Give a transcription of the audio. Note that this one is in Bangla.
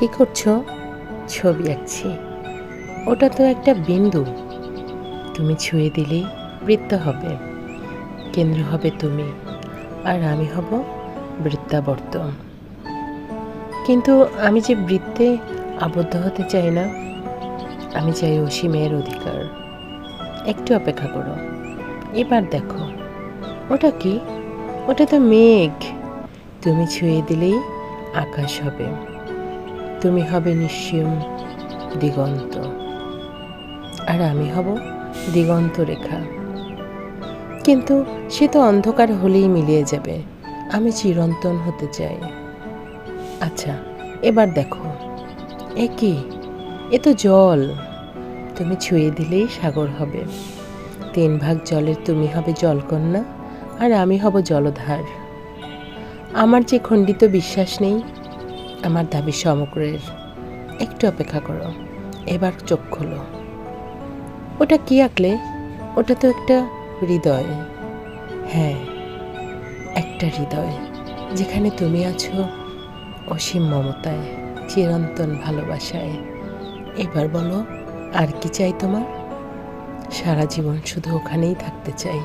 কি করছো? ছবি আঁকছি। ওটা তো একটা বিন্দু। তুমি ছুঁয়ে দিলেই বৃত্ত হবে। কেন্দ্র হবে তুমি, আর আমি হব বৃত্তাবর্ত। কিন্তু আমি যে বৃত্তে আবদ্ধ হতে চাই না। আমি চাই অসীমের অধিকার। একটু অপেক্ষা করো, এবার দেখো। ওটা কি? ওটা তো মেঘ। তুমি ছুঁয়ে দিলেই আকাশ হবে। তুমি হবে নিশ্চিম দিগন্ত, আর আমি হব দিগন্ত রেখা। কিন্তু সে তো অন্ধকার হলেই মিলিয়ে যাবে। আমি চিরন্তন হতে চাই। আচ্ছা, এবার দেখো। এ কি? এ তো জল। তুমি ছুঁয়ে দিলেই সাগর হবে। 3 ভাগ জলের তুমি হবে জলকন্যা, আর আমি হব জলধার। আমার যে খণ্ডিত বিশ্বাস নেই, আমার দাবি সমগ্রের। একটু অপেক্ষা করো, এবার চোখ খোলো। ওটা কি আঁকলে? ওটা তো একটা হৃদয়। হ্যাঁ, একটা হৃদয়, যেখানে তুমি আছো অসীম মমতায়, চিরন্তন ভালোবাসায়। এবার বলো, আর কি চাই তোমার? সারা জীবন শুধু ওখানেই থাকতে চাই।